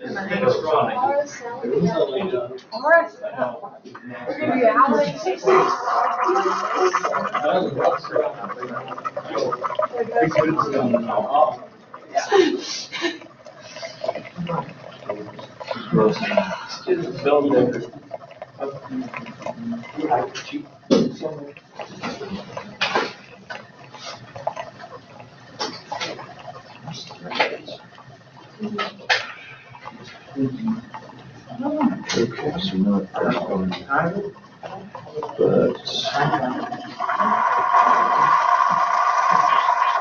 Okay, so not that one, but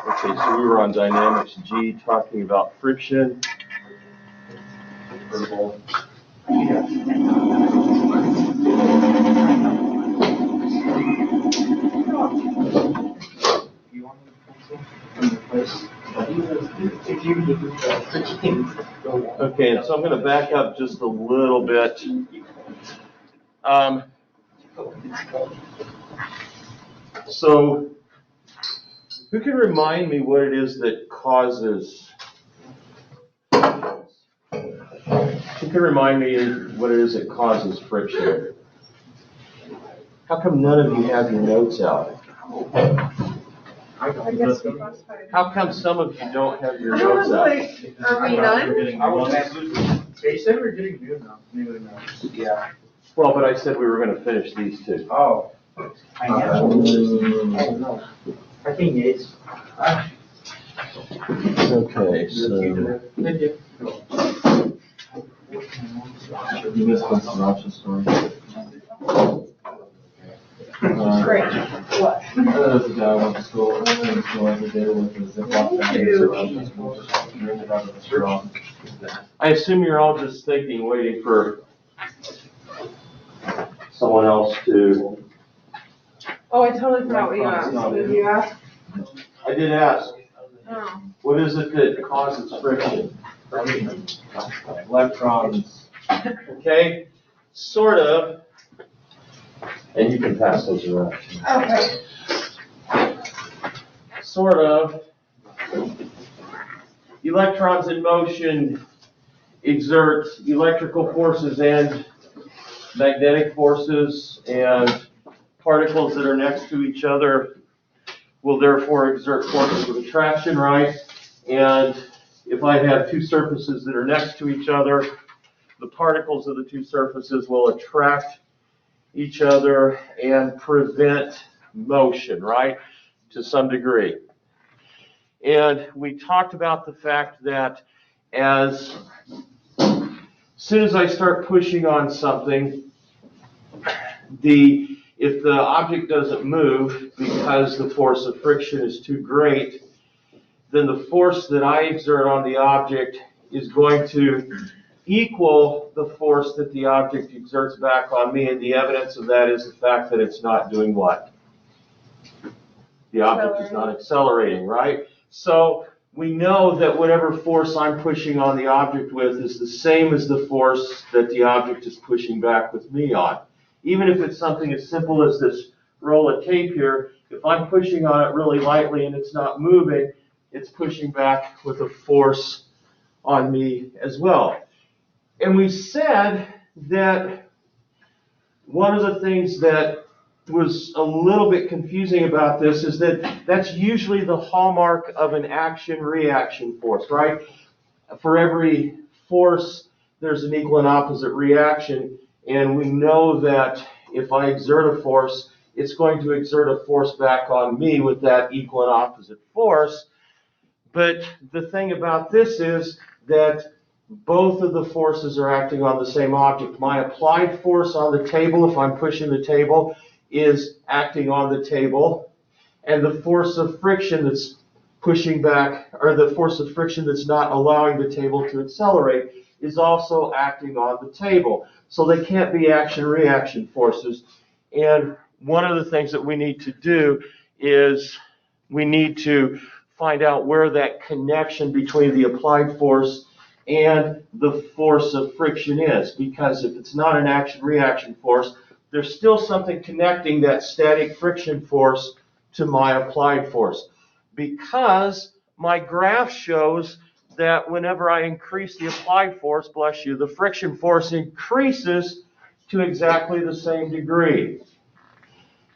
okay, so we were on dynamics G talking about friction. Okay, and so I'm going to back up just a little bit. So, who can remind me what it is that causes? Who can remind me what it is that causes friction? How come none of you have your notes out? How come some of you don't have your notes out? Are we done? They said we're getting new now. Yeah. Well, but I said we were going to finish these two. Oh. I know. I think it's. Okay, so. You missed one synopsis story. Great. What? There's a guy I went to school every day with a Ziploc bag and drink it out of a straw. I assume you're all just thinking, waiting for someone else to. Oh, I totally forgot what you asked. What did you ask? I did ask, Oh. what is it that causes friction? Electrons. Okay, sort of. And you can pass those around. Okay. Sort of. Electrons in motion exert electrical forces and magnetic forces, and particles that are next to each other will therefore exert forces of attraction, right? And if I have two surfaces that are next to each other, the particles of the two surfaces will attract each other and prevent motion, right, to some degree. And we talked about the fact that as soon as I start pushing on something, if the object doesn't move because the force of friction is too great, then the force that I exert on the object is going to equal the force that the object exerts back on me, and the evidence of that is the fact that it's not doing what? The object is not accelerating, right? So we know that whatever force I'm pushing on the object with is the same as the force that the object is pushing back with me on. Even if it's something as simple as this roll of tape here, if I'm pushing on it really lightly and it's not moving, it's pushing back with a force on me as well. And we said that one of the things that was a little bit confusing about this is that that's usually the hallmark of an action-reaction force, right? For every force, there's an equal and opposite reaction, and we know that if I exert a force, it's going to exert a force back on me with that equal and opposite force. But the thing about this is that both of the forces are acting on the same object. My applied force on the table, if I'm pushing the table, is acting on the table, and the force of friction that's pushing back, or the force of friction that's not allowing the table to accelerate, is also acting on the table. So they can't be action-reaction forces. And one of the things that we need to do is we need to find out where that connection between the applied force and the force of friction is, because if it's not an action-reaction force, there's still something connecting that static friction force to my applied force. Because my graph shows that whenever I increase the applied force, bless you, the friction force increases to exactly the same degree.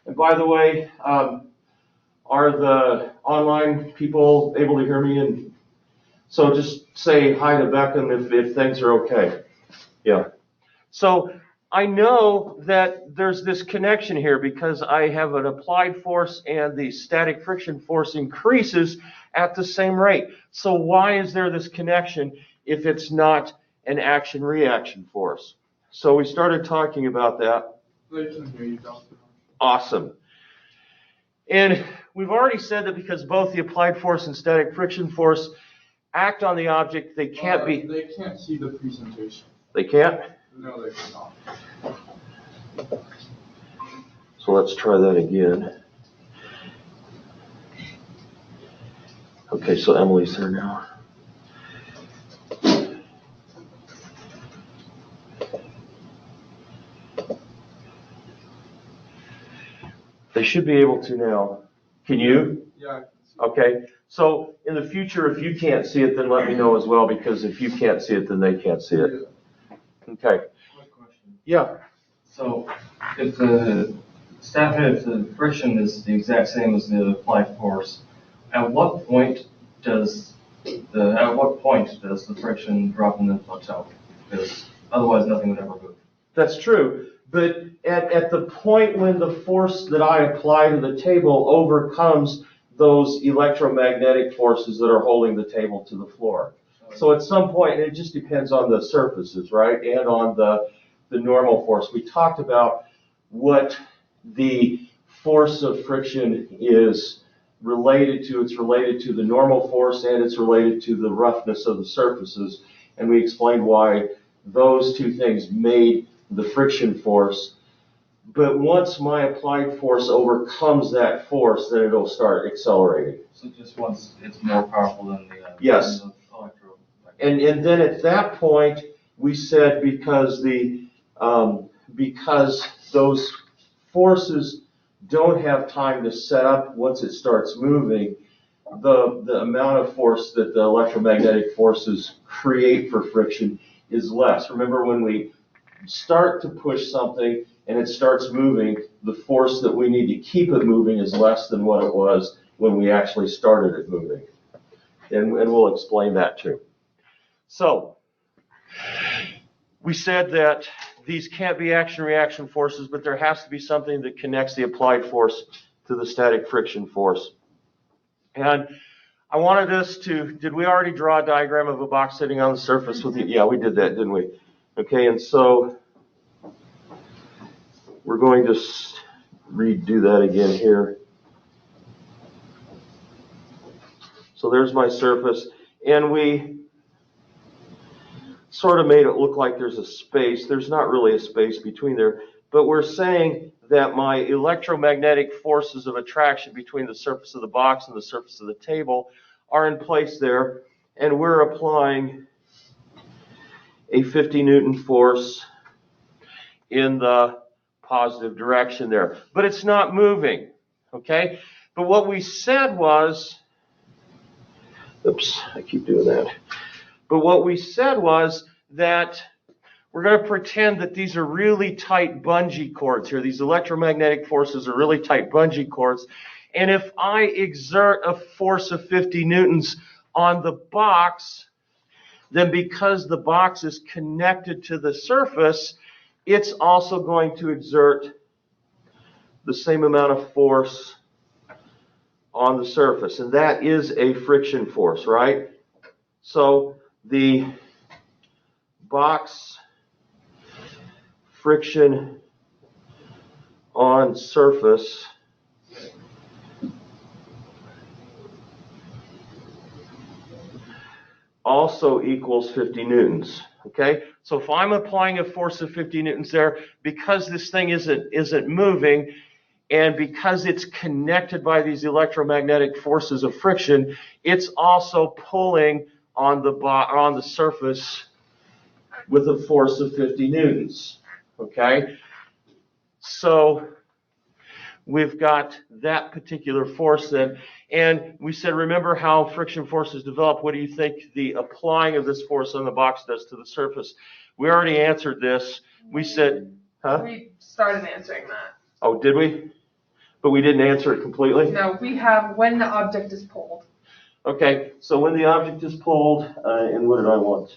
And by the way, are the online people able to hear me? And so just say hi to Beckham if things are okay. Yeah. So I know that there's this connection here because I have an applied force and the static friction force increases at the same rate. So why is there this connection if it's not an action-reaction force? So we started talking about that. They can hear you, Dr. Awesome. And we've already said that because both the applied force and static friction force act on the object, they can't be... They can't see the presentation. They can't? No, they cannot. So let's try that again. Okay, so Emily's there now. They should be able to now. Can you? Yeah, I can see. Okay. So in the future, if you can't see it, then let me know as well, because if you can't see it, then they can't see it. Okay. Quick question. Yeah. So if the friction is the exact same as the applied force, at what point does the friction drop and then plateau? Because otherwise nothing would ever move. That's true. But at the point when the force that I apply to the table overcomes those electromagnetic forces that are holding the table to the floor. So at some point, it just depends on the surfaces, right? And on the normal force. We talked about what the force of friction is related to. It's related to the normal force and it's related to the roughness of the surfaces. And we explained why those two things made the friction force. But once my applied force overcomes that force, then it'll start accelerating. So just once it's more powerful than the Yes. than the electro. And then at that point, we said because those forces don't have time to set up once it starts moving, the amount of force that the electromagnetic forces create for friction is less. Remember, when we start to push something and it starts moving, the force that we need to keep it moving is less than what it was when we actually started it moving. And we'll explain that too. So, we said that these can't be action-reaction forces, but there has to be something that connects the applied force to the static friction force. And I wanted us to, did we already draw a diagram of a box sitting on the surface with you? Yeah, we did that, didn't we? Okay, and so we're going to redo that again here. So there's my surface, and we sort of made it look like there's a space. There's not really a space between there, but we're saying that my electromagnetic forces of attraction between the surface of the box and the surface of the table are in place there, and we're applying a 50 Newton force in the positive direction there. But it's not moving, okay? But what we said was, oops, I keep doing that. But what we said was that we're going to pretend that these are really tight bungee cords here. These electromagnetic forces are really tight bungee cords. And if I exert a force of 50 newtons on the box, then because the box is connected to the surface, it's also going to exert the same amount of force on the surface. And that is a friction force, right? So the box friction on surface also equals 50 newtons, okay? So if I'm applying a force of 50 newtons there, because this thing isn't moving, and because it's connected by these electromagnetic forces of friction, it's also pulling on the surface with a force of 50 newtons, okay? So we've got that particular force then. And we said, remember how friction forces develop. What do you think the applying of this force on the box does to the surface? We already answered this. We said, huh? We started answering that. Oh, did we? But we didn't answer it completely? No, we have when the object is pulled. Okay, so when the object is pulled, and what did I want?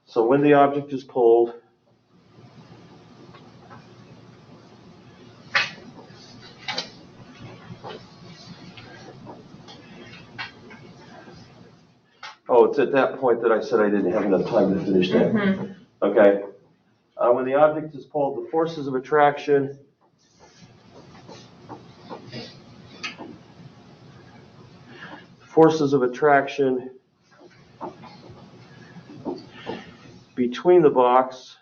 So when the object is pulled, oh, it's at that point that I said I didn't have enough time to finish that. Mm-hmm. Okay. When the object is pulled, the forces of attraction between the box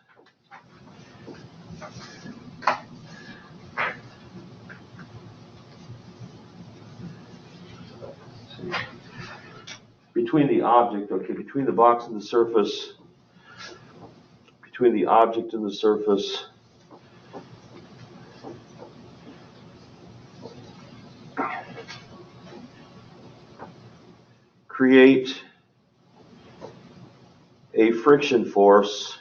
between the object, okay, between the box and the surface, between the object and the surface, create a friction force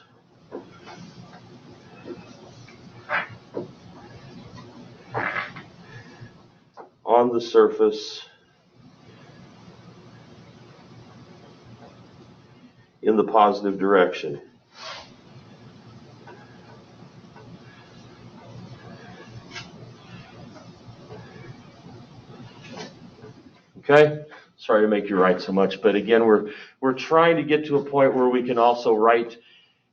on the surface in the positive direction. Okay? Sorry to make you write so much, but again, we're trying to get to a point where we can also write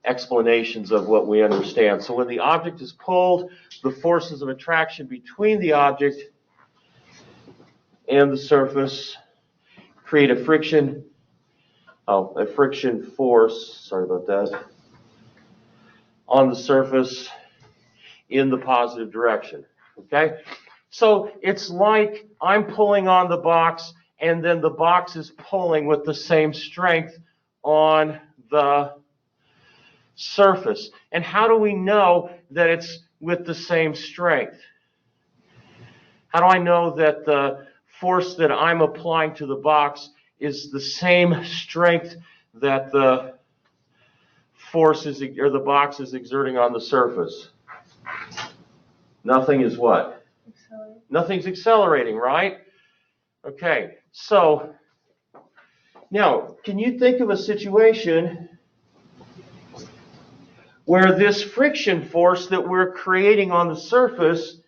explanations of what we understand. So when the object is pulled, the forces of attraction between the object and the surface create a friction force, sorry about that, on the surface in the positive direction. Okay? So it's like I'm pulling on the box, and then the box is pulling with the same strength on the surface. And how do we know that it's with the same strength? How do I know that the force that I'm applying to the box is the same strength that the force is, or the box is exerting on the surface? Nothing is what? Nothing's accelerating, right? Okay, so now, can you think of a situation where this friction force that we're creating on the surface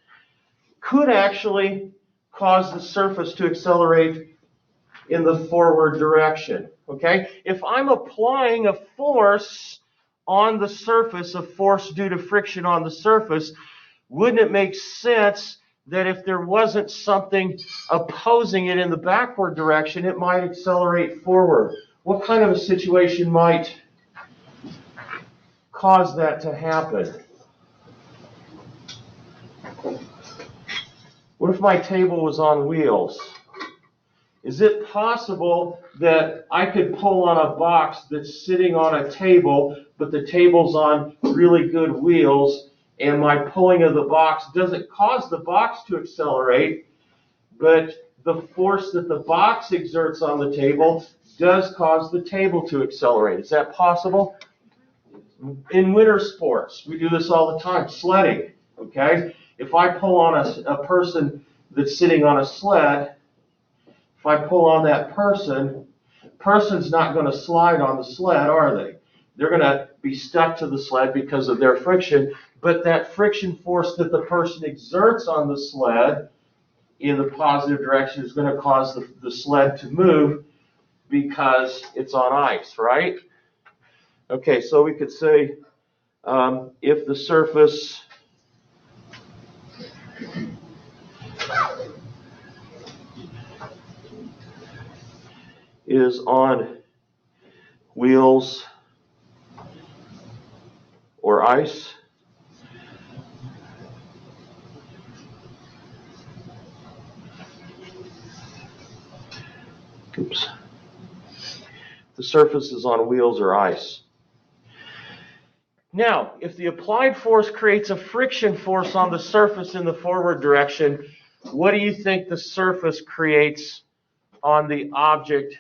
could actually cause the surface to accelerate in the forward direction? Okay, if I'm applying a force on the surface, a force due to friction on the surface, wouldn't it make sense that if there wasn't something opposing it in the backward direction, it might accelerate forward? What kind of a situation might cause that to happen? What if my table was on wheels? Is it possible that I could pull on a box that's sitting on a table, but the table's on really good wheels, and my pulling of the box doesn't cause the box to accelerate, but the force that the box exerts on the table does cause the table to accelerate? Is that possible? In winter sports, we do this all the time, sledding, okay? If I pull on a person that's sitting on a sled, if I pull on that person's not going to slide on the sled, are they? They're going to be stuck to the sled because of their friction, but that friction force that the person exerts on the sled in the positive direction is going to cause the sled to move because it's on ice, right? Okay, so we could say if the surface is on wheels or ice, the surface is on wheels or ice, Now, if the applied force creates a friction force on the surface in the forward direction, what do you think the surface creates on the object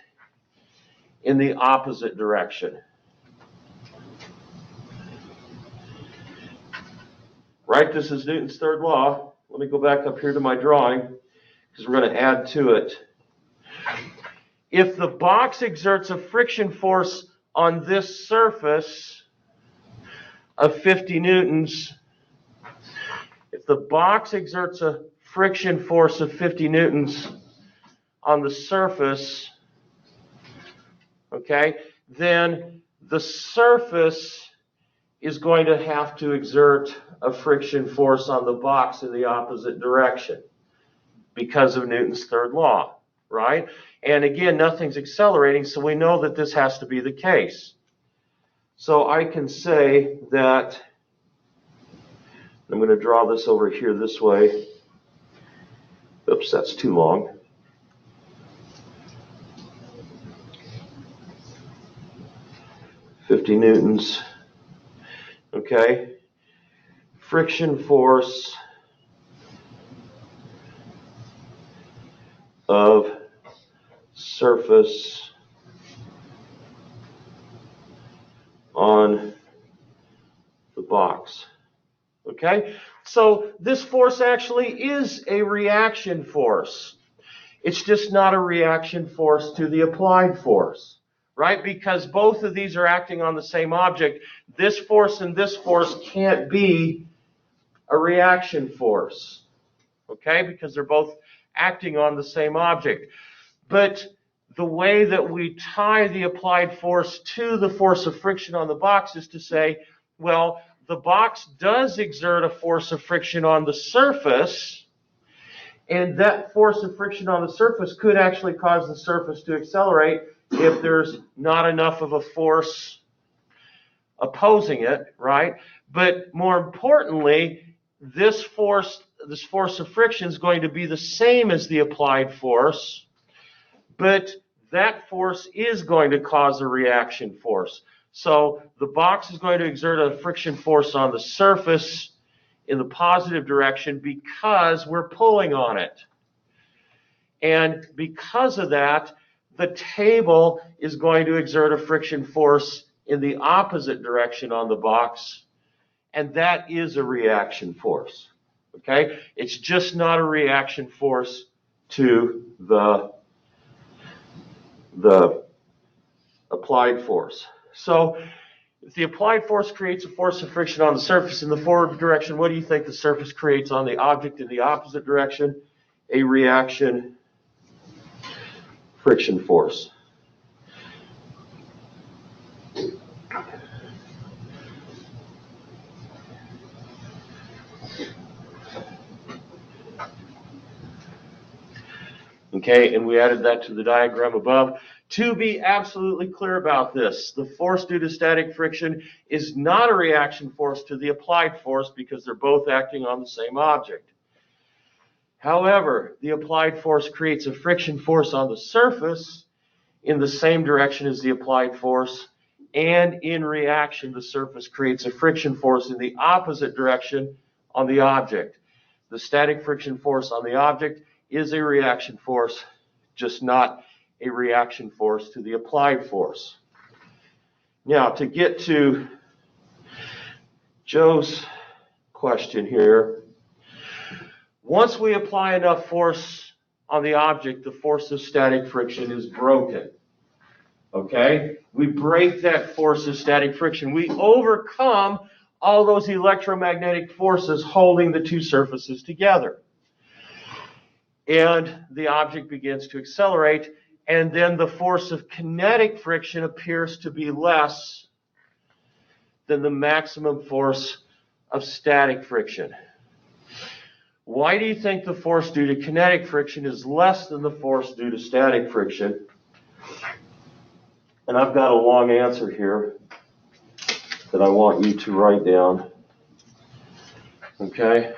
in the opposite direction? Right, this is Newton's third law. Let me go back up here to my drawing because we're going to add to it. If the box exerts a friction force on this surface of 50 newtons, if the box exerts a friction force of 50 newtons on the surface, okay, then the surface is going to have to exert a friction force on the box in the opposite direction because of Newton's third law, right? And again, nothing's accelerating, so we know that this has to be the case. So I can say that, I'm going to draw this over here this way. Oops, that's too long. $50 newtons. Okay. Friction force of surface on the box. Okay? So this force actually is a reaction force. It's just not a reaction force to the applied force, right? Because both of these are acting on the same object. This force and this force can't be a reaction force, okay? Because they're both acting on the same object. But the way that we tie the applied force to the force of friction on the box is to say, well, the box does exert a force of friction on the surface, and that force of friction on the surface could actually cause the surface to accelerate if there's not enough of a force opposing it, right? But more importantly, this force of friction is going to be the same as the applied force, but that force is going to cause a reaction force. So the box is going to exert a friction force on the surface in the positive direction because we're pulling on it. And because of that, the table is going to exert a friction force in the opposite direction on the box, and that is a reaction force. Okay? It's just not a reaction force to the applied force. So if the applied force creates a force of friction on the surface in the forward direction, what do you think the surface creates on the object in the opposite direction? A reaction friction force. Okay, and we added that to the diagram above. To be absolutely clear about this, the force due to static friction is not a reaction force to the applied force because they're both acting on the same object. However, the applied force creates a friction force on the surface in the same direction as the applied force, and in reaction, the surface creates a friction force in the opposite direction on the object. The static friction force on the object is a reaction force, just not a reaction force to the applied force. Now, to get to Joe's question here, once we apply enough force on the object, the force of static friction is broken. Okay? We break that force of static friction. We overcome all those electromagnetic forces holding the two surfaces together. And the object begins to accelerate, and then the force of kinetic friction appears to be less than the maximum force of static friction. Why do you think the force due to kinetic friction is less than the force due to static friction? And I've got a long answer here that I want you to write down. Okay?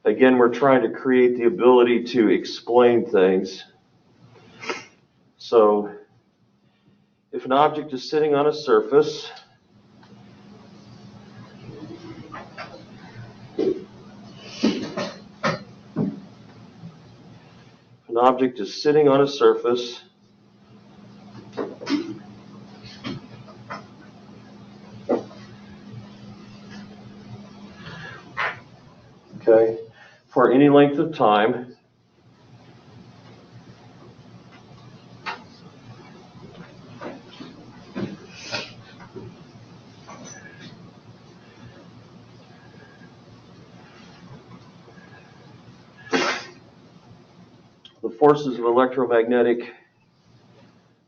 Again, we're trying to create the ability to explain things. So, if an object is sitting on a surface, object is sitting on a surface for any length of time, the forces of electromagnetic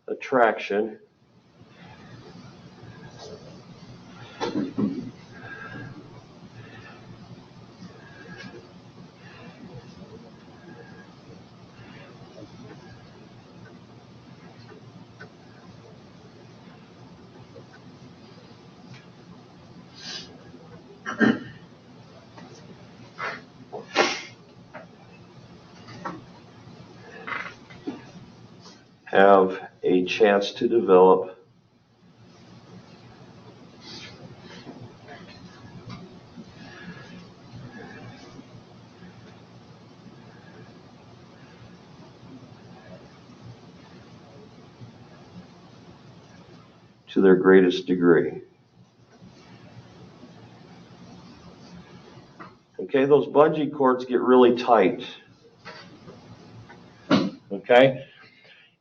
attraction have a chance to develop to their greatest degree. Okay, those bungee cords get really tight. Okay?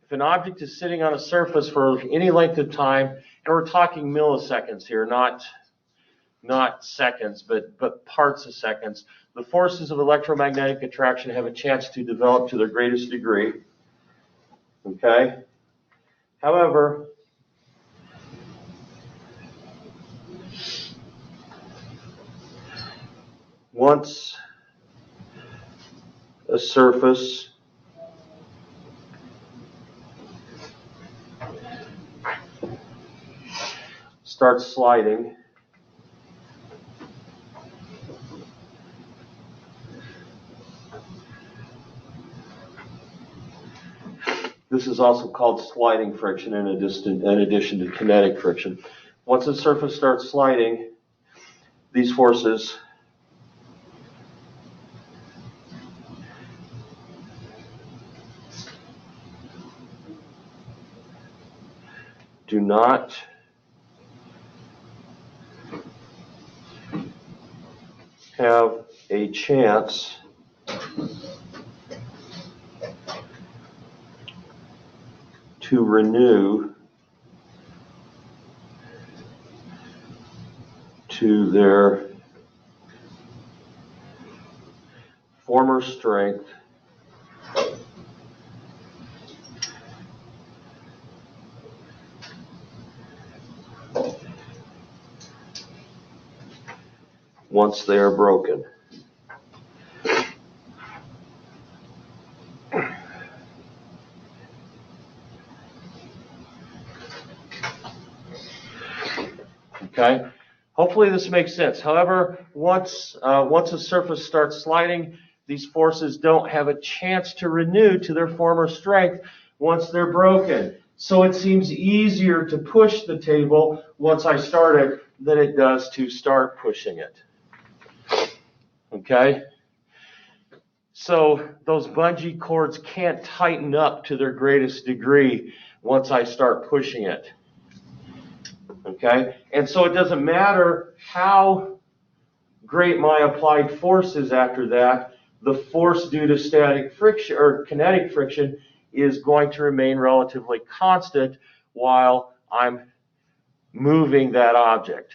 If an object is sitting on a surface for any length of time, and we're talking milliseconds here, not seconds, but parts of seconds, the forces of electromagnetic attraction have a chance to develop to their greatest degree. Okay? However, once a surface starts sliding, this is also called sliding friction in addition to kinetic friction. Once a surface starts sliding, these forces do not have a chance to renew to their former strength once they are broken. Okay? Hopefully this makes sense. However, once a surface starts sliding, these forces don't have a chance to renew to their former strength once they're broken. So it seems easier to push the table once I start it than it does to start pushing it. Okay? So those bungee cords can't tighten up to their greatest degree once I start pushing it. Okay? And so it doesn't matter how great my applied force is after that, the force due to static friction or kinetic friction is going to remain relatively constant while I'm moving that object.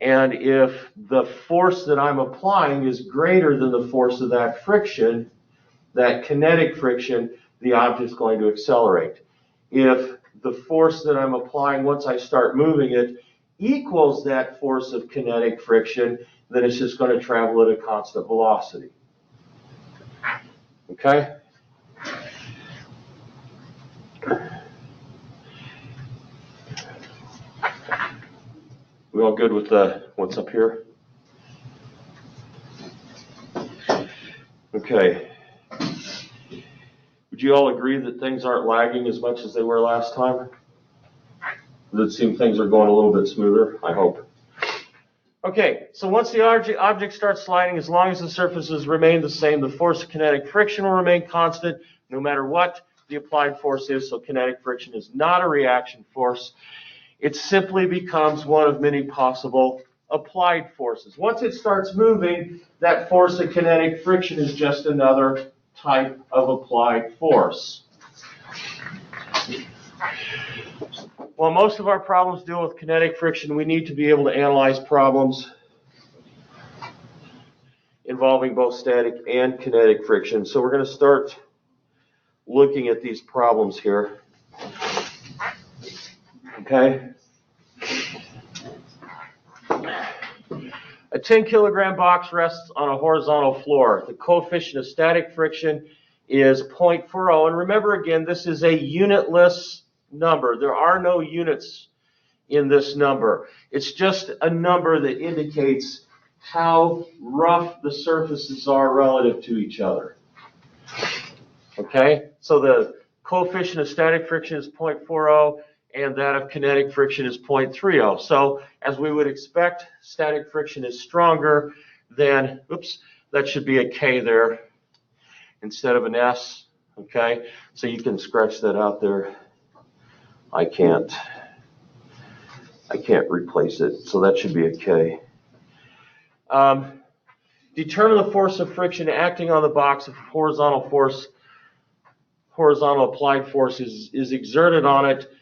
And if the force that I'm applying is greater than the force of that friction, that kinetic friction, the object's going to accelerate. If the force that I'm applying once I start moving it equals that force of kinetic friction, then it's just going to travel at a constant velocity. Okay? We all good with what's up here? Okay. Would you all agree that things aren't lagging as much as they were last time? Does it seem things are going a little bit smoother? I hope. Okay, so once the object starts sliding, as long as the surfaces remain the same, the force of kinetic friction will remain constant. no matter what the applied force is. So kinetic friction is not a reaction force. It simply becomes one of many possible applied forces. Once it starts moving, that force of kinetic friction is just another type of applied force. While most of our problems deal with kinetic friction, we need to be able to analyze problems involving both static and kinetic friction. So we're going to start looking at these problems here. Okay? A 10 kilogram box rests on a horizontal floor. The coefficient of static friction is 0.40. And remember again, this is a unitless number. There are no units in this number. It's just a number that indicates how rough the surfaces are relative to each other. Okay? So the coefficient of static friction is 0.40. And that of kinetic friction is 0.30. So as we would expect, static friction is stronger than, oops, that should be a K there instead of an S. Okay, so you can scratch that out there. I can't replace it, so that should be a K. Determine the force of friction acting on the box if horizontal applied force is exerted on it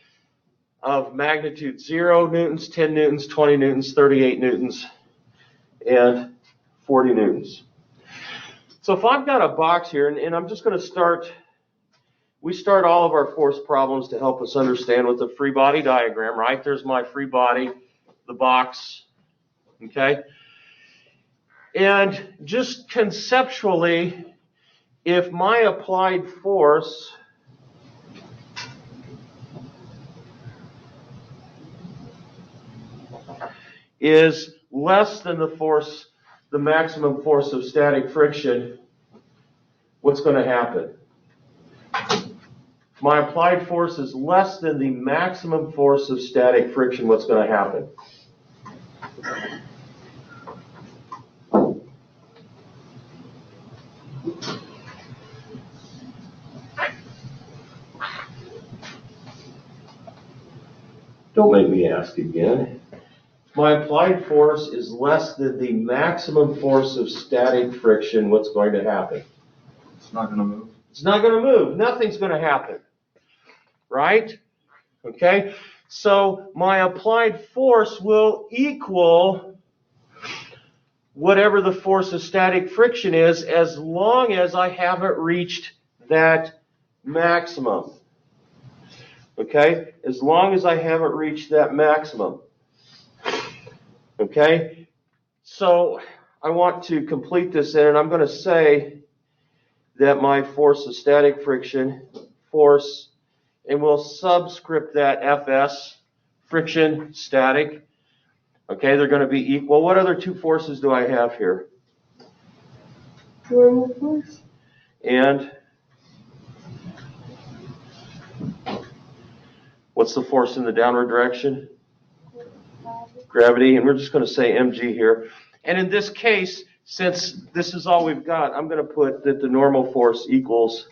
of magnitude 0 newtons, 10 newtons, 20 newtons, 38 newtons, and 40 newtons. So if I've got a box here, and I'm just going to start, we start all of our force problems to help us understand with the free body diagram, right? There's my free body, the box, okay? And just conceptually, if my applied force is less than the maximum force of static friction, what's going to happen? If my applied force is less than the maximum force of static friction, what's going to happen? Don't make me ask again. My applied force is less than the maximum force of static friction, what's going to happen? It's not going to move. It's not going to move. Nothing's going to happen. Right? Okay? So my applied force will equal whatever the force of static friction is as long as I haven't reached that maximum. Okay? As long as I haven't reached that maximum. Okay, so I want to complete this in, and I'm going to say that my force of static friction, force, and we'll subscript that Fs, friction, static. Okay, they're going to be equal. What other two forces do I have here? Normal force. And what's the force in the downward direction? Gravity, and we're just going to say mg here. And in this case, since this is all we've got, I'm going to put that the normal force equals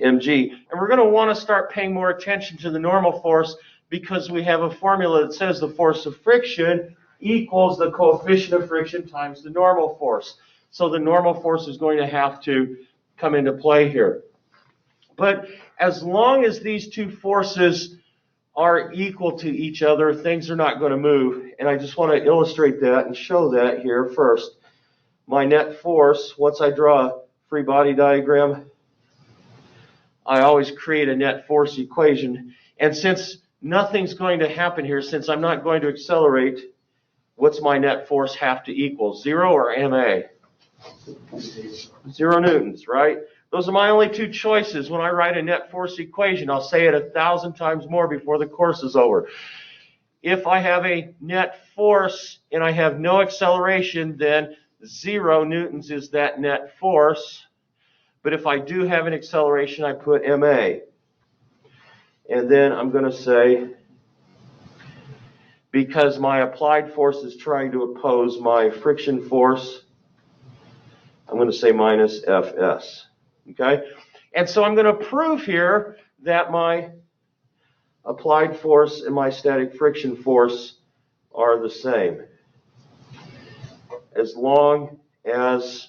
mg. And we're going to want to start paying more attention to the normal force because we have a formula that says the force of friction equals the coefficient of friction times the normal force. So the normal force is going to have to come into play here. But as long as these two forces are equal to each other, things are not going to move. And I just want to illustrate that and show that here first. My net force, once I draw a free body diagram, I always create a net force equation. And since nothing's going to happen here, since I'm not going to accelerate, what's my net force have to equal? 0 or ma? 0 newtons, right? Those are my only two choices when I write a net force equation. I'll say it 1,000 times more before the course is over. If I have a net force and I have no acceleration, then 0 newtons is that net force. But if I do have an acceleration, I put ma. And then I'm going to say, because my applied force is trying to oppose my friction force, I'm going to say minus Fs. Okay? And so I'm going to prove here that my applied force and my static friction force are the same, as long as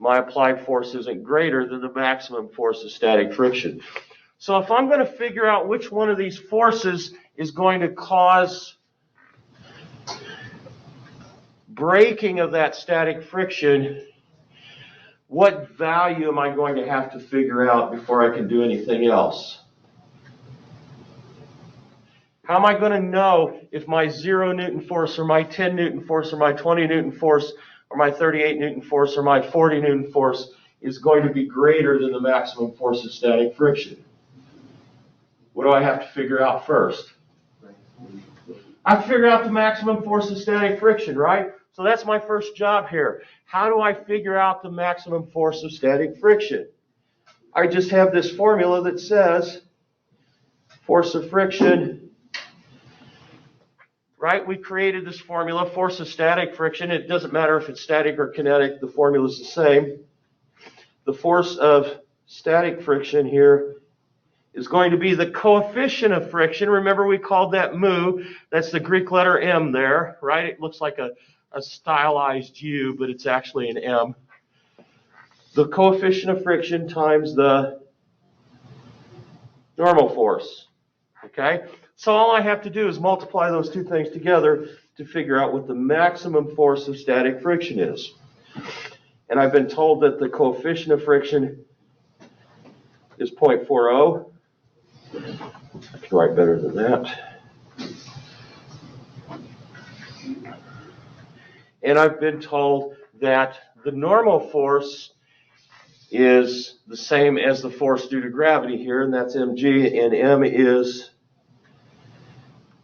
my applied force isn't greater than the maximum force of static friction. So if I'm going to figure out which one of these forces is going to cause breaking of that static friction, what value am I going to have to figure out before I can do anything else? How am I going to know if my 0 Newton force or my 10 Newton force or my 20 Newton force or my 38 Newton force or my 40 Newton force is going to be greater than the maximum force of static friction? What do I have to figure out first? I have to figure out the maximum force of static friction, right? So that's my first job here. How do I figure out the maximum force of static friction? I just have this formula that says force of friction, right? We created this formula, force of static friction. It doesn't matter if it's static or kinetic, the formula is the same. The force of static friction here is going to be the coefficient of friction. Remember, we called that mu. That's the Greek letter M there, right? It looks like a stylized U, but it's actually an M. The coefficient of friction times the normal force, okay? So all I have to do is multiply those two things together to figure out what the maximum force of static friction is. And I've been told that the coefficient of friction is 0.40. I can write better than that. And I've been told that the normal force is the same as the force due to gravity here, and that's mg, and m is,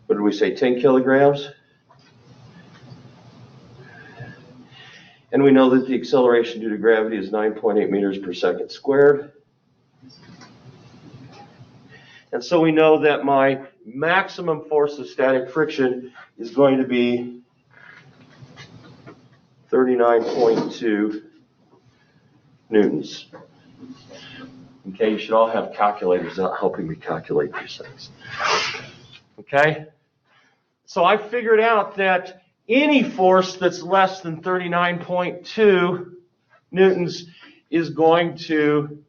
what did we say, 10 kilograms? And we know that the acceleration due to gravity is 9.8 meters per second squared. And so we know that my maximum force of static friction is going to be 39.2 newtons. Okay, you should all have calculators out helping me calculate these things. Okay? So I figured out that any force that's less than 39.2 newtons is going to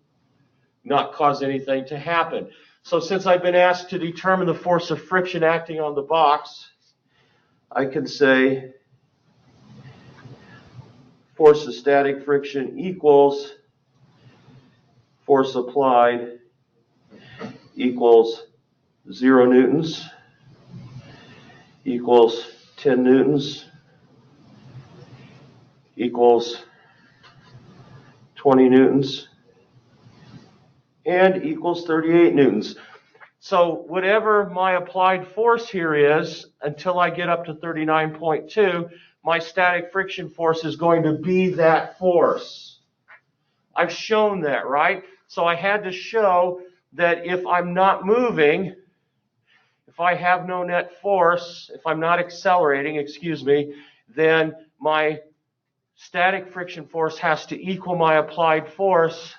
not cause anything to happen. So since I've been asked to determine the force of friction acting on the box, I can say force of static friction equals force applied equals 0 newtons equals 10 newtons equals 20 newtons and equals 38 newtons. So whatever my applied force here is, until I get up to 39.2, my static friction force is going to be that force. I've shown that, right? So I had to show that if I'm not moving, if I have no net force, if I'm not accelerating, then my static friction force has to equal my applied force.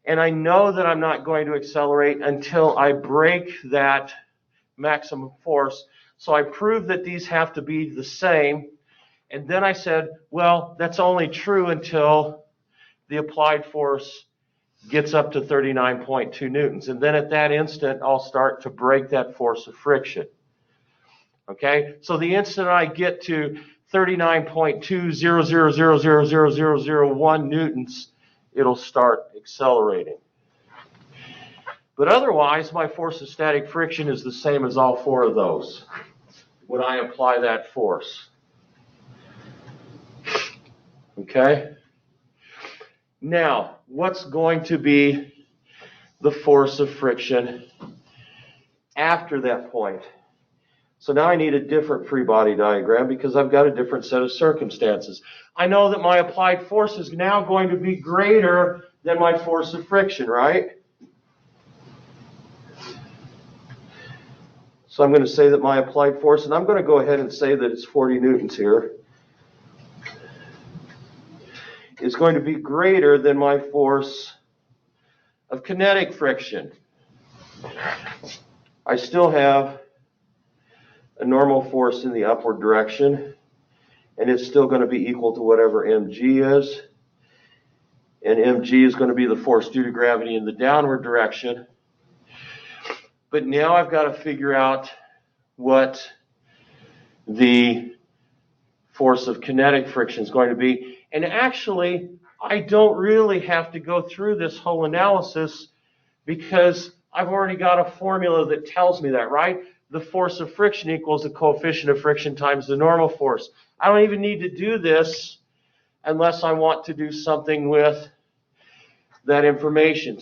And I know that I'm not going to accelerate until I break that maximum force. So I proved that these have to be the same. And then I said, well, that's only true until the applied force gets up to 39.2 newtons. And then at that instant, I'll start to break that force of friction. Okay? So the instant I get to 39.200000001 newtons, it'll start accelerating. But otherwise, my force of static friction is the same as all four of those when I apply that force. Okay? Now, what's going to be the force of friction after that point? So now I need a different free body diagram because I've got a different set of circumstances. I know that my applied force is now going to be greater than my force of friction, right? So I'm going to say that my applied force, and I'm going to go ahead and say that it's 40 newtons here, is going to be greater than my force of kinetic friction. I still have a normal force in the upward direction, and it's still going to be equal to whatever mg is. And mg is going to be the force due to gravity in the downward direction. But now I've got to figure out what the force of kinetic friction is going to be. And actually, I don't really have to go through this whole analysis because I've already got a formula that tells me that, right? The force of friction equals the coefficient of friction times the normal force. I don't even need to do this unless I want to do something with that information.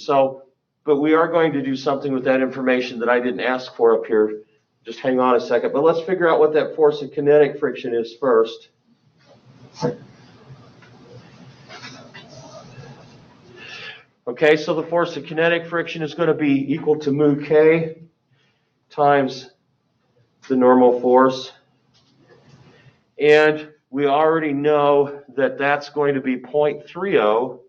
But we are going to do something with that information that I didn't ask for up here. Just hang on a second. But let's figure out what that force of kinetic friction is first. Okay, so the force of kinetic friction is going to be equal to mu k times the normal force. And we already know that that's going to be 0.30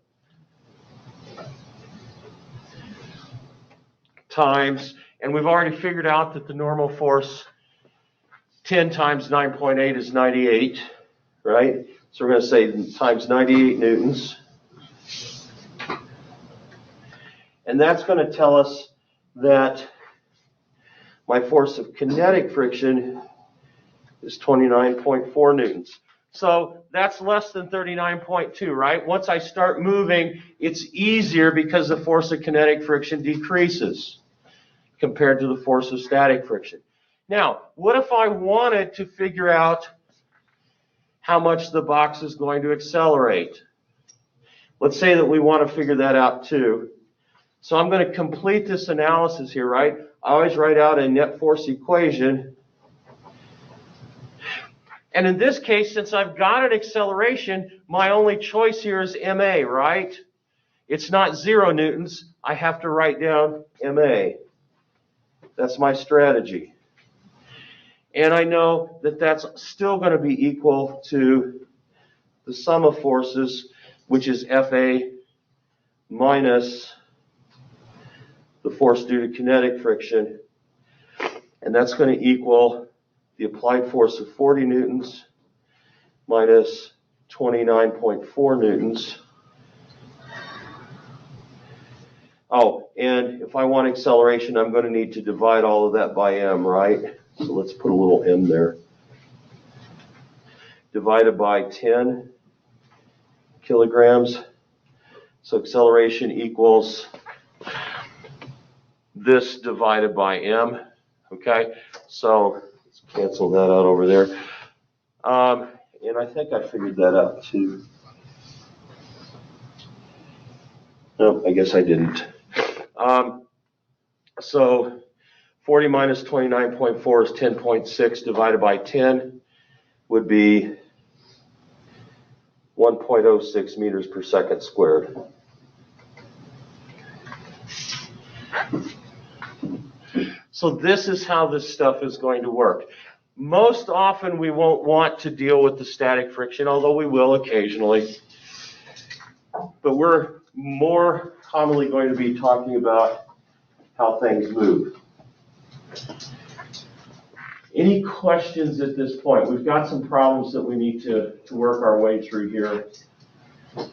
times, and we've already figured out that the normal force 10 times 9.8 is 98, right? So we're going to say times 98 newtons. And that's going to tell us that my force of kinetic friction is 29.4 newtons. So that's less than 39.2, right? Once I start moving, it's easier because the force of kinetic friction decreases compared to the force of static friction. Now, what if I wanted to figure out how much the box is going to accelerate? Let's say that we want to figure that out too. So I'm going to complete this analysis here, right? I always write out a net force equation. And in this case, since I've got an acceleration, my only choice here is ma, right? It's not 0 newtons. I have to write down ma. That's my strategy. And I know that that's still going to be equal to the sum of forces, which is Fa minus the force due to kinetic friction. And that's going to equal the applied force of 40 newtons minus 29.4 newtons. Oh, and if I want acceleration, I'm going to need to divide all of that by m, right? So let's put a little m there. Divided by 10 kilograms. So acceleration equals this divided by m. Okay, so let's cancel that out over there. And I think I figured that out too. No, I guess I didn't. So 40 minus 29.4 is 10.6 divided by 10 would be 1.06 meters per second squared. So this is how this stuff is going to work. Most often we won't want to deal with the static friction, although we will occasionally. But we're more commonly going to be talking about how things move. Any questions at this point? We've got some problems that we need to work our way through here. And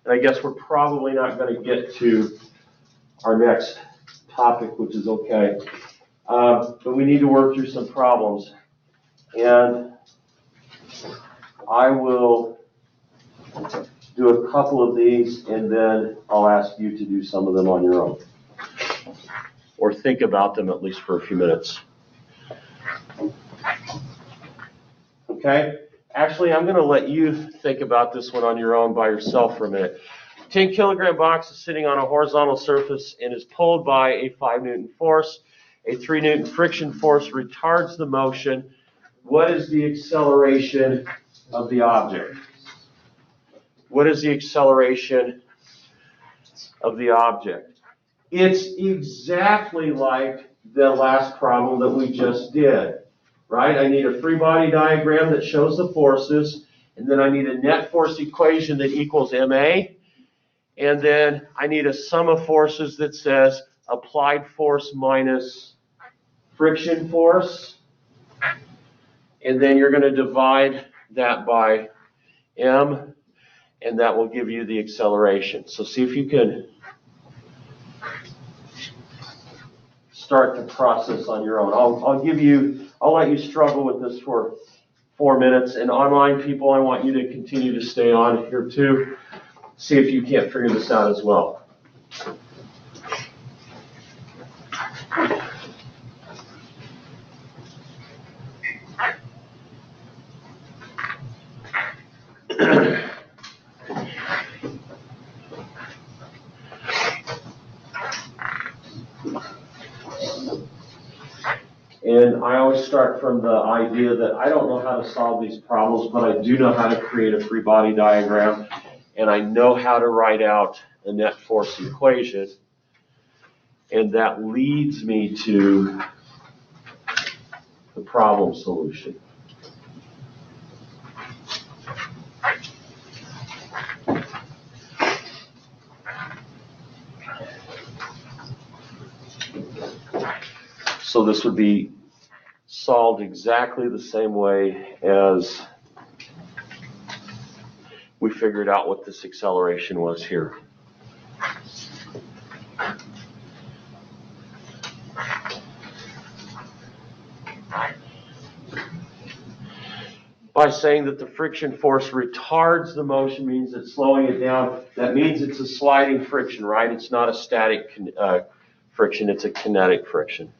I guess we're probably not going to get to our next topic, which is okay. But we need to work through some problems. And I will do a couple of these, and then I'll ask you to do some of them on your own. Or think about them at least for a few minutes. Okay? Actually, I'm going to let you think about this one on your own by yourself for a minute. 10 kilogram box is sitting on a horizontal surface and is pulled by a 5 Newton force. A 3 Newton friction force retards the motion. What is the acceleration of the object? What is the acceleration of the object? It's exactly like the last problem that we just did, right? I need a free body diagram that shows the forces, and then I need a net force equation that equals ma, And then I need a sum of forces that says applied force minus friction force. And then you're going to divide that by m, and that will give you the acceleration. So see if you can start the process on your own. I'll let you struggle with this for 4 minutes. And online people, I want you to continue to stay on here too. See if you can't figure this out as well. And I always start from the idea that I don't know how to solve these problems, but I do know how to create a free body diagram, and I know how to write out a net force equation, and that leads me to the problem solution. So this would be solved exactly the same way as we figured out what this acceleration was here. By saying that the friction force retards the motion, means it's slowing it down. That means it's a sliding friction, right? It's not a static friction, it's a kinetic friction.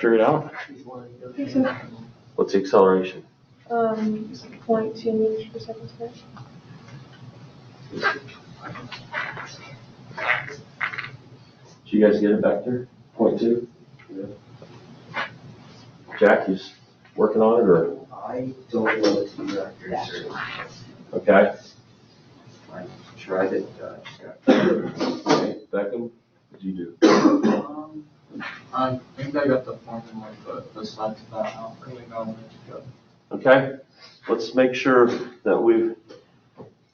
Figure it out? I think so. What's the acceleration? 0.2 meters per second squared. Did you guys get it back there? 0.2? Yeah. Jack, you working on it, or? I don't know what to do after surgery. Okay. I tried it, Okay, Beckham, what did you do? I think I got the formula, but besides that, I don't really know where to go. Okay, let's make sure that we've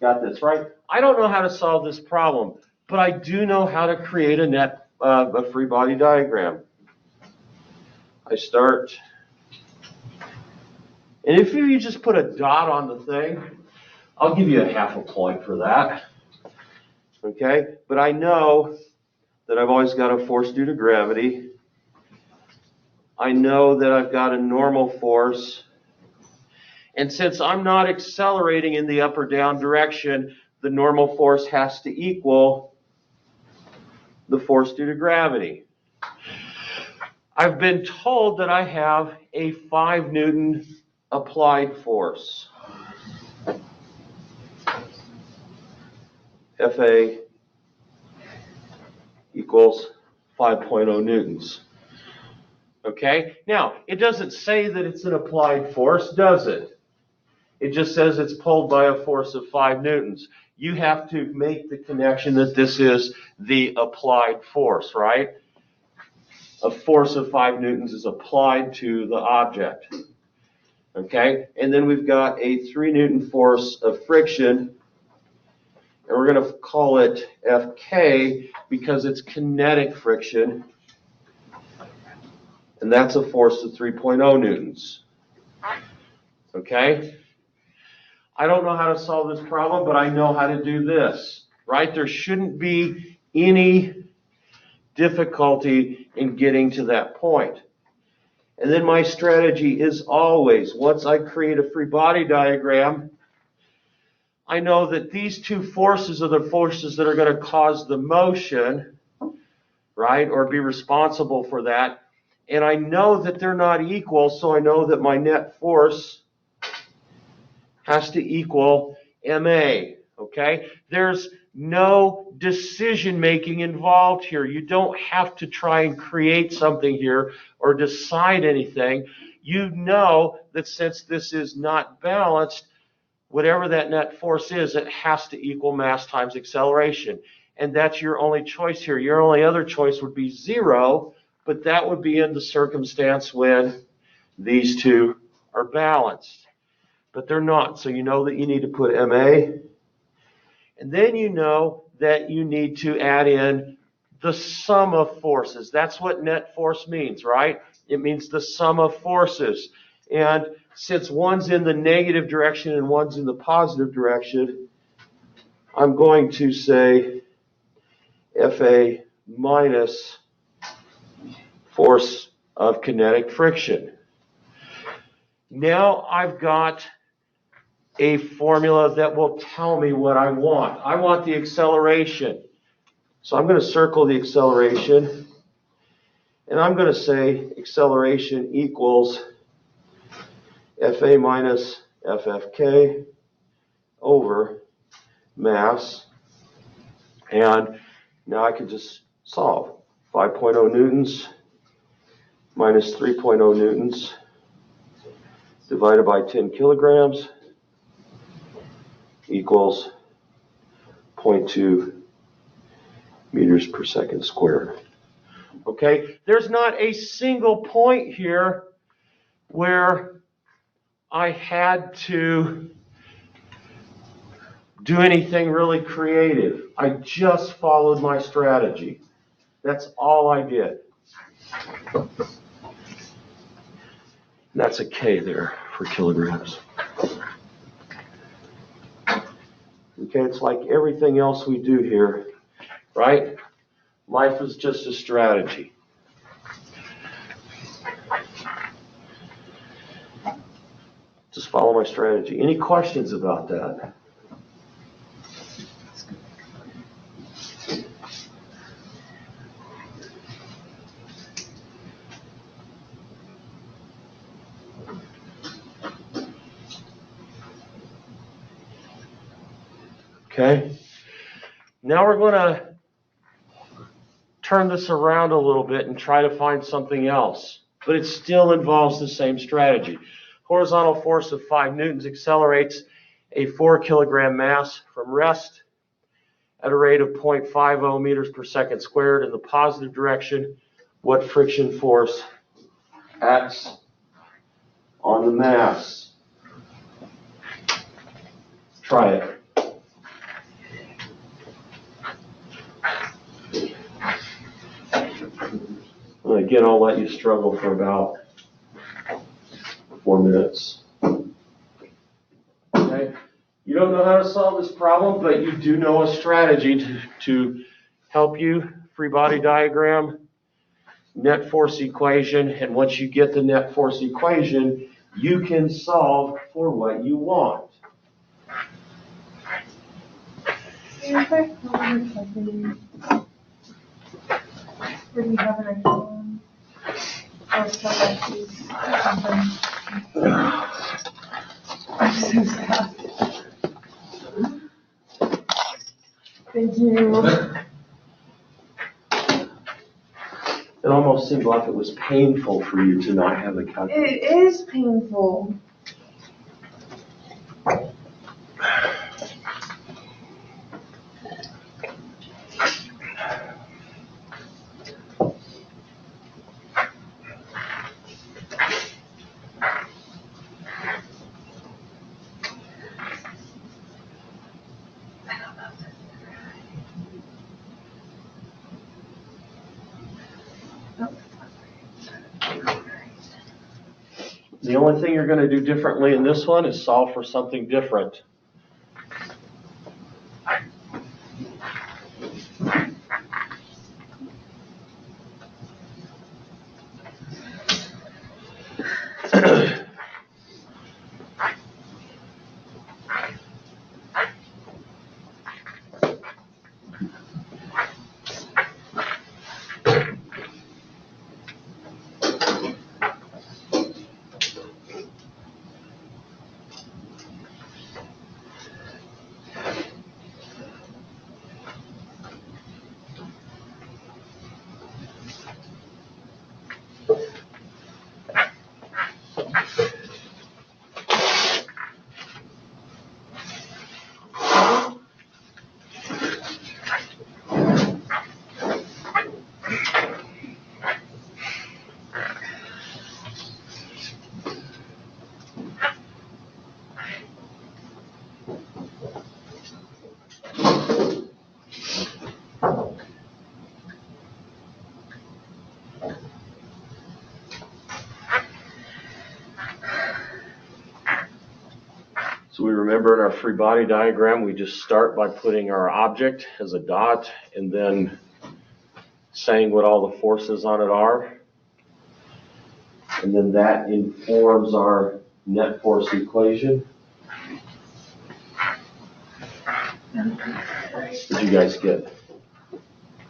got this right. I don't know how to solve this problem, but I do know how to create a free body diagram. I start, and if you just put a dot on the thing, I'll give you a half a point for that. Okay, but I know that I've always got a force due to gravity. I know that I've got a normal force. And since I'm not accelerating in the up or down direction, the normal force has to equal the force due to gravity. I've been told that I have a 5 Newton applied force. Fa equals 5.0 newtons. Okay? Now, it doesn't say that it's an applied force, does it? It just says it's pulled by a force of 5 newtons. You have to make the connection that this is the applied force, right? A force of 5 newtons is applied to the object. Okay? And then we've got a 3 newton force of friction, and we're going to call it Fk because it's kinetic friction, and that's a force of 3.0 newtons. Okay? I don't know how to solve this problem, but I know how to do this, right? There shouldn't be any difficulty in getting to that point. And then my strategy is always, once I create a free body diagram, I know that these two forces are the forces that are going to cause the motion, right, or be responsible for that. And I know that they're not equal, so I know that my net force has to equal MA, okay? There's no decision making involved here. You don't have to try and create something here or decide anything. You know that since this is not balanced, whatever that net force is, it has to equal mass times acceleration. And that's your only choice here. Your only other choice would be 0, but that would be in the circumstance when these two are balanced. But they're not, so you know that you need to put MA. And then you know that you need to add in the sum of forces. That's what net force means, right? It means the sum of forces. And since one's in the negative direction and one's in the positive direction, I'm going to say Fa minus force of kinetic friction. Now I've got a formula that will tell me what I want. I want the acceleration. So I'm going to circle the acceleration, and I'm going to say acceleration equals Fa minus FFK over mass. And now I can just solve. 5.0 newtons minus 3.0 newtons divided by 10 kilograms equals 0.2 meters per second squared. Okay, there's not a single point here where I had to do anything really creative. I just followed my strategy. That's all I did. That's a K there for kilograms. Okay, it's like everything else we do here, right? Life is just a strategy. Just follow my strategy. Any questions about that? Okay. Now we're going to turn this around a little bit and try to find something else. But it still involves the same strategy. Horizontal force of 5 newtons accelerates a 4 kilogram mass from rest at a rate of 0.50 meters per second squared in the positive direction. What friction force acts on the mass? Try it. And again, I'll let you struggle for about 4 minutes. Okay? You don't know how to solve this problem, but you do know a strategy to help you. Free body diagram, net force equation, and once you get the net force equation, you can solve for what you want. Or do you have an iPhone? Or something? I'm so sad. Thank you. It almost seemed like it was painful for you to not have a calculator. It is painful. The only thing you're going to do differently in this one is solve for something different. So we remember in our free body diagram, we just start by putting our object as a dot and then saying what all the forces on it are. And then that informs our net force equation. What did you guys get?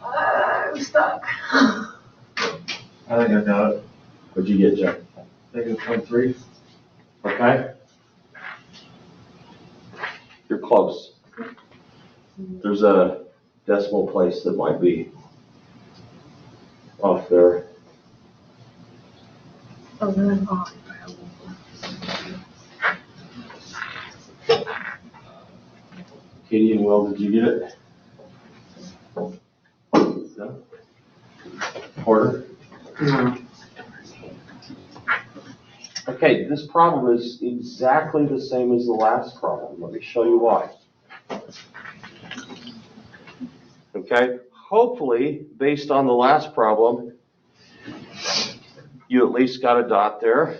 I'm stuck. I think I got it. What'd you get, Jeff? -0.3. Okay. You're close. There's a decimal place that might be off there. Oh, then off. Katie and Will, did you get it? No? Porter? No. Okay, this problem is exactly the same as the last problem. Let me show you why. Okay, hopefully, based on the last problem, you at least got a dot there.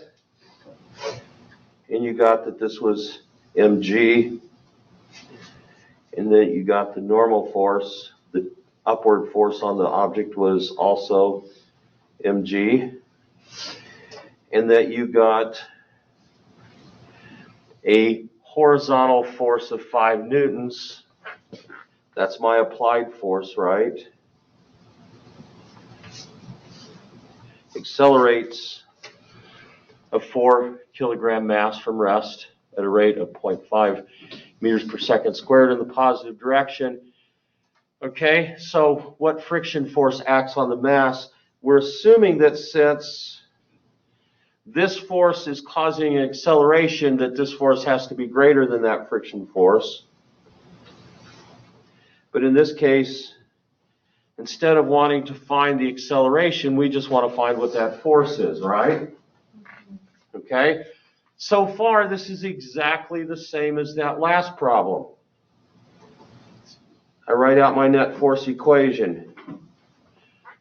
And you got that this was mg. And that you got the normal force, the upward force on the object was also mg. And that you got a horizontal force of 5 newtons. That's my applied force, right? Accelerates a 4 kilogram mass from rest at a rate of 0.5 meters per second squared in the positive direction. Okay, so what friction force acts on the mass? We're assuming that since this force is causing an acceleration, that this force has to be greater than that friction force. But in this case, instead of wanting to find the acceleration, we just want to find what that force is, right? Okay? So far, this is exactly the same as that last problem. I write out my net force equation.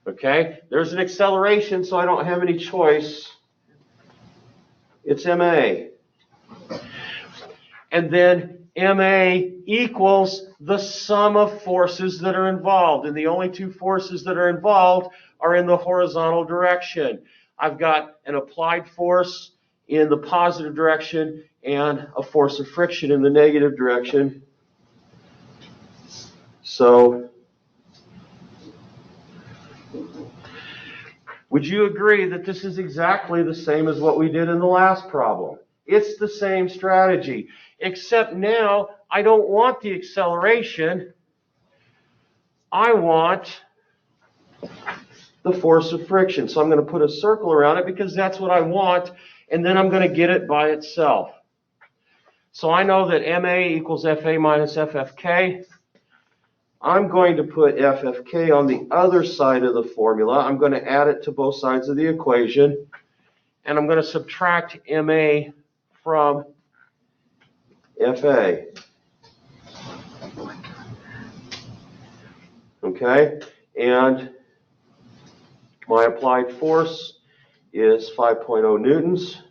Okay? There's an acceleration, so I don't have any choice. It's ma. And then ma equals the sum of forces that are involved. And the only two forces that are involved are in the horizontal direction. I've got an applied force in the positive direction and a force of friction in the negative direction. So, would you agree that this is exactly the same as what we did in the last problem? It's the same strategy, except now I don't want the acceleration. I want the force of friction. So I'm going to put a circle around it because that's what I want, and then I'm going to get it by itself. So I know that ma equals fa minus ffk. I'm going to put ffk on the other side of the formula. I'm going to add it to both sides of the equation, and I'm going to subtract ma from fa. Okay, and my applied force is 5.0 newtons.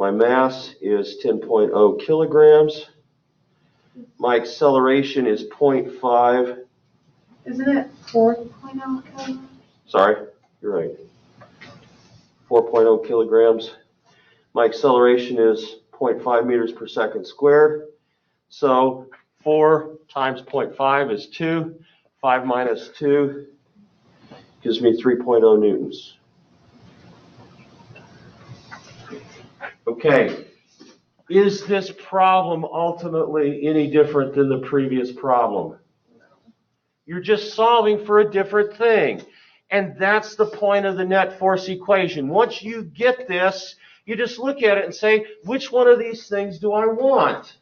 My mass is 10.0 kilograms. My acceleration is 0.5. Isn't it 4.0 kilograms? Sorry, you're right. 4.0 kilograms. My acceleration is 0.5 meters per second squared. So 4 times 0.5 is 2. 5 minus 2 gives me 3.0 newtons. Okay, is this problem ultimately any different than the previous problem? You're just solving for a different thing. And that's the point of the net force equation. Once you get this, you just look at it and say, which one of these things do I want?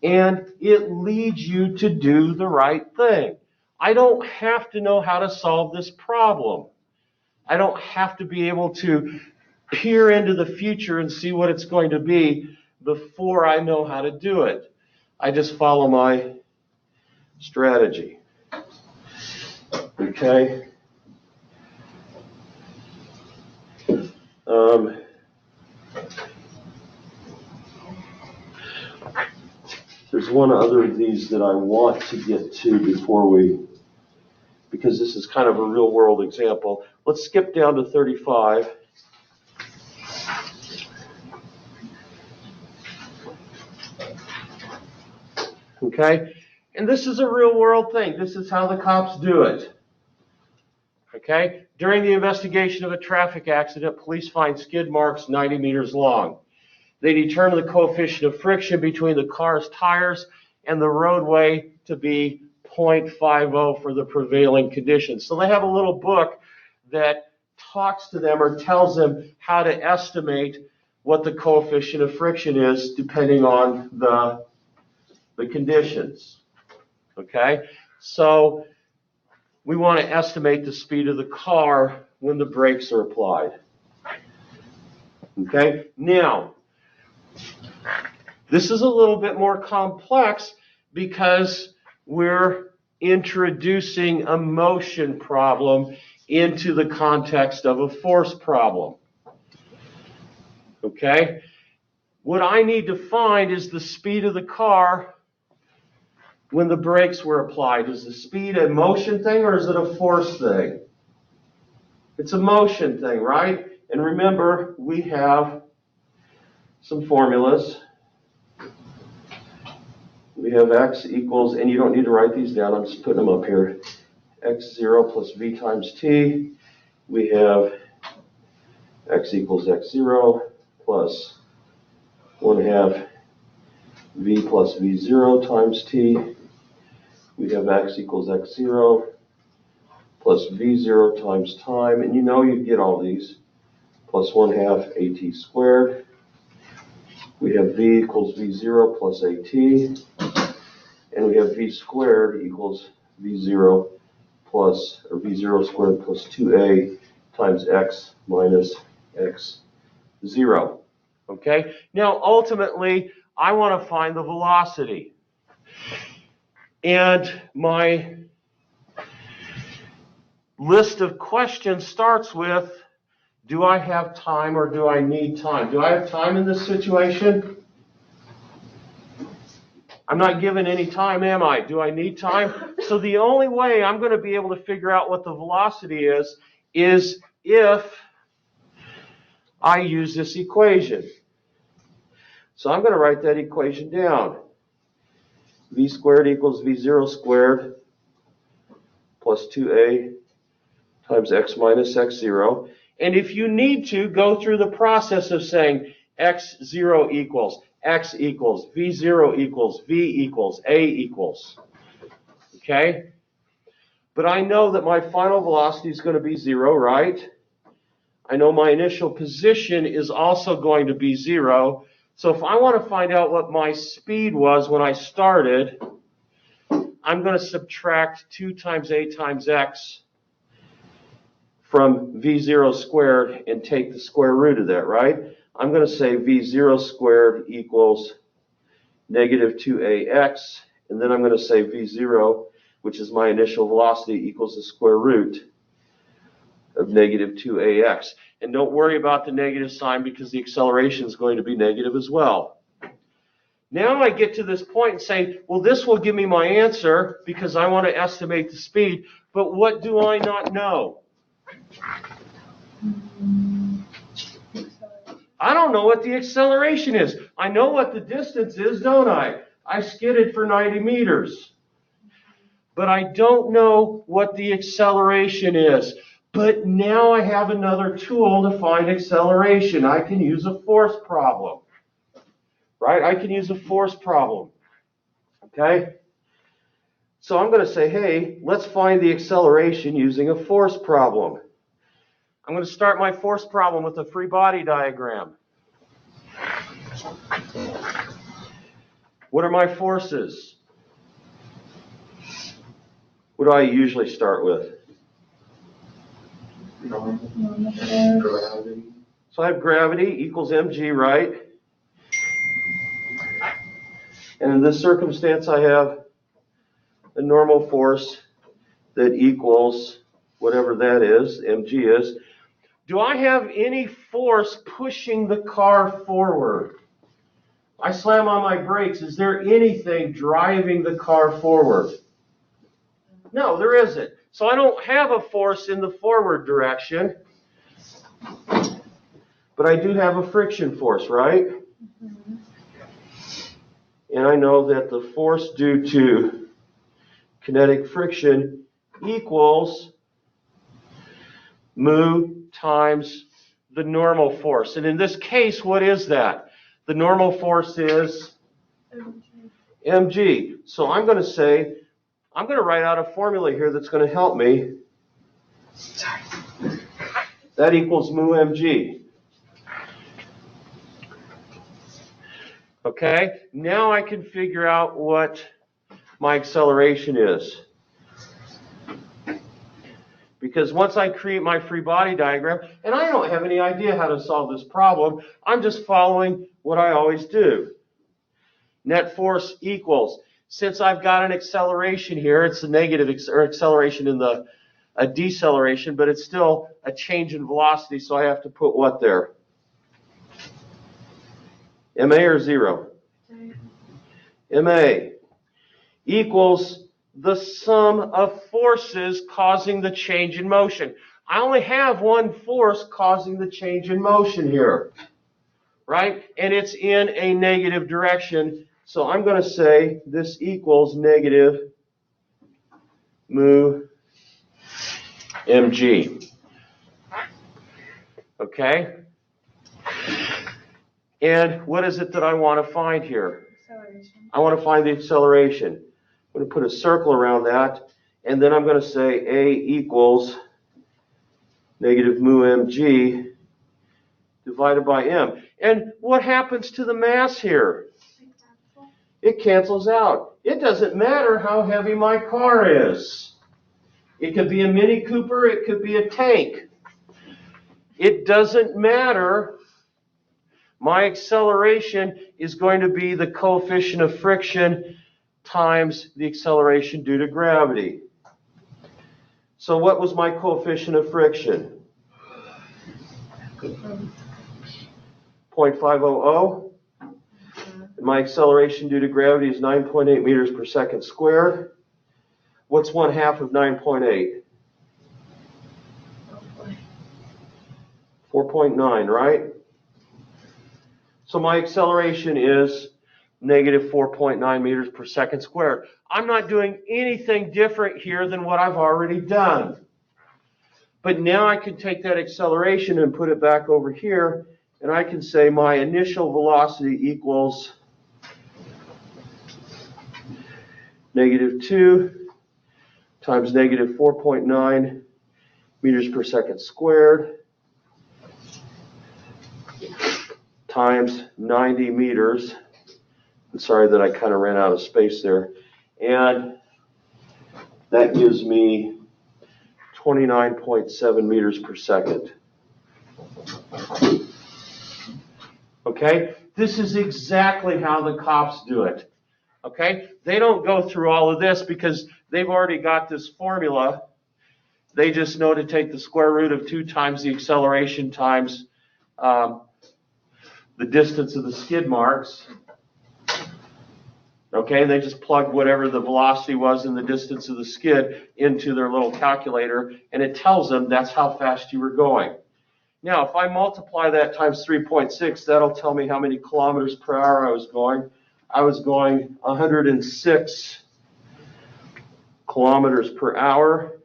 And it leads you to do the right thing. I don't have to know how to solve this problem. I don't have to be able to peer into the future and see what it's going to be before I know how to do it. I just follow my strategy. Okay? There's one other of these that I want to get to because this is kind of a real world example. Let's skip down to 35. Okay? And this is a real world thing. This is how the cops do it. Okay? During the investigation of a traffic accident, police find skid marks 90 meters long. They determine the coefficient of friction between the car's tires and the roadway to be 0.50 for the prevailing conditions. So they have a little book that talks to them or tells them how to estimate what the coefficient of friction is depending on the conditions. Okay? So we want to estimate the speed of the car when the brakes are applied. Okay? Now, this is a little bit more complex because we're introducing a motion problem into the context of a force problem. Okay? What I need to find is the speed of the car when the brakes were applied. Is the speed a motion thing or is it a force thing? It's a motion thing, right? And remember, we have some formulas. We have x equals, and you don't need to write these down, I'm just putting them up here. x0 plus v times t. We have x equals x0 plus 1/2 v plus v0 times t. We have x equals x0 plus v0 times time, and you know you get all these, plus 1/2 at squared. We have v equals v0 plus at, and we have v squared equals v0 plus, or v0 squared plus 2a times x minus x0. Okay? Now, ultimately, I want to find the velocity. And my list of questions starts with, do I have time or do I need time? Do I have time in this situation? I'm not given any time, am I? Do I need time? So the only way I'm going to be able to figure out what the velocity is if I use this equation. So I'm going to write that equation down. V squared equals v0 squared plus 2a times x minus x0. And if you need to, go through the process of saying x0 equals, x equals, v0 equals, v equals, a equals. Okay? But I know that my final velocity is going to be 0, right? I know my initial position is also going to be 0. So if I want to find out what my speed was when I started, I'm going to subtract 2 times a times x from v0 squared and take the square root of that, right? I'm going to say v0 squared equals negative 2ax, and then I'm going to say v0, which is my initial velocity, equals the square root of negative 2ax. And don't worry about the negative sign because the acceleration is going to be negative as well. Now I get to this point and say, well, this will give me my answer because I want to estimate the speed, but what do I not know? I don't know what the acceleration is. I know what the distance is, don't I? I skidded for 90 meters. But I don't know what the acceleration is. But now I have another tool to find acceleration. I can use a force problem. Right? I can use a force problem. Okay? So I'm going to say, hey, let's find the acceleration using a force problem. I'm going to start my force problem with a free body diagram. What are my forces? What do I usually start with? Gravity. So I have gravity equals mg, right? And in this circumstance, I have a normal force that equals whatever that is, mg is. Do I have any force pushing the car forward? I slam on my brakes. Is there anything driving the car forward? No, there isn't. So I don't have a force in the forward direction. But I do have a friction force, right? Mm-hmm. And I know that the force due to kinetic friction equals mu times the normal force. And in this case, what is that? The normal force is mg. So I'm going to say, I'm going to write out a formula here that's going to help me. That equals mu mg. Okay, now I can figure out what my acceleration is. Because once I create my free body diagram, and I don't have any idea how to solve this problem, I'm just following what I always do. Net force equals, since I've got an acceleration here, it's a negative acceleration in a deceleration, but it's still a change in velocity, so I have to put what there? MA or 0? MA equals the sum of forces causing the change in motion. I only have one force causing the change in motion here, right? And it's in a negative direction. So I'm going to say this equals negative mu mg. Okay? And what is it that I want to find here? Acceleration. I want to find the acceleration. I'm going to put a circle around that, and then I'm going to say A equals negative mu mg divided by m. And what happens to the mass here? It cancels out. It doesn't matter how heavy my car is. It could be a Mini Cooper, it could be a tank. It doesn't matter. My acceleration is going to be the coefficient of friction times the acceleration due to gravity. So what was my coefficient of friction? 0.500. And my acceleration due to gravity is 9.8 meters per second squared. What's 1/2 of 9.8? 4.9, right? So my acceleration is negative 4.9 meters per second squared. I'm not doing anything different here than what I've already done. But now I can take that acceleration and put it back over here, and I can say my initial velocity equals negative 2 times negative 4.9 meters per second squared times 90 meters. I'm sorry that I kind of ran out of space there. And that gives me 29.7 meters per second. Okay? This is exactly how the cops do it. Okay? They don't go through all of this because they've already got this formula They just know to take the square root of 2 times the acceleration times the distance of the skid marks. Okay, they just plugged whatever the velocity was and the distance of the skid into their little calculator, and it tells them that's how fast you were going. Now, if I multiply that times 3.6, that'll tell me how many kilometers per hour I was going. I was going 106 kilometers per hour.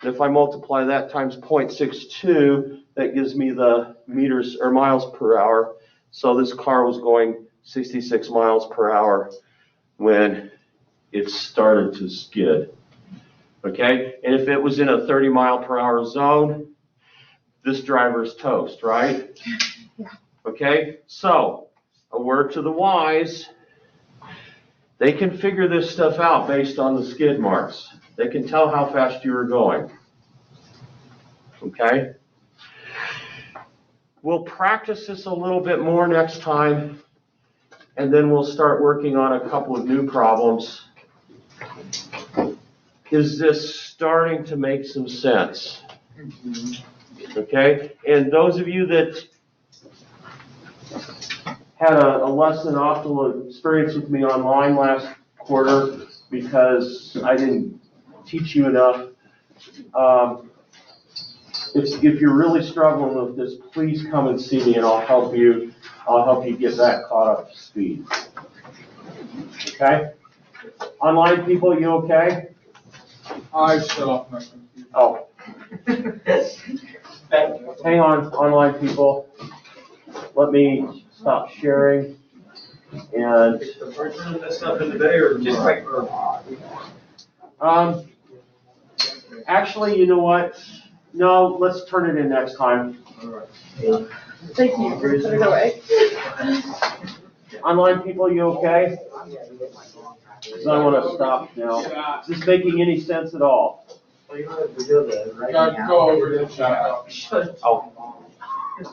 And if I multiply that times 0.62, that gives me the meters or miles per hour. So this car was going 66 miles per hour when it started to skid. Okay? And if it was in a 30 mile per hour zone, this driver's toast, right? Yeah. Okay? So, a word to the wise. They can figure this stuff out based on the skid marks. They can tell how fast you were going. Okay? We'll practice this a little bit more next time, and then we'll start working on a couple of new problems. Is this starting to make some sense? Okay? And those of you that had a less than optimal experience with me online last quarter because I didn't teach you enough, if you're really struggling with this, please come and see me and I'll help you get back caught up to speed. Okay? Online people, you okay? I shut off my computer. Oh. Hang on, online people. Let me stop sharing. And The first room that stuff in today, or just like, actually, you know what? No, let's turn it in next time. Thank you for putting it away. Online people, you okay? Because I want to stop now. Is this making any sense at all? Gotta go over to the chat. Oh.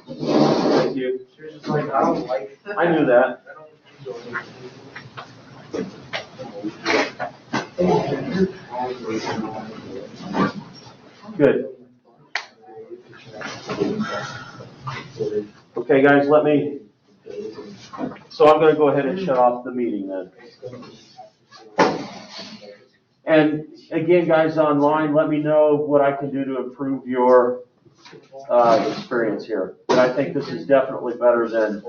Thank you. I knew that. Good. Okay, guys, so I'm going to go ahead and shut off the meeting then. And again, guys, online, let me know what I can do to improve your experience here. But I think this is definitely better than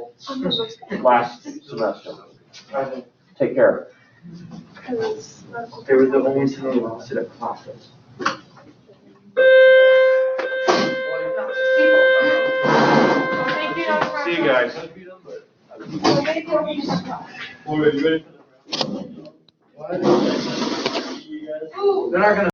last semester. Take care. They were the only time we lost it at classes. Thank you, Dr. See you guys. Boy, you ready for the? They're not gonna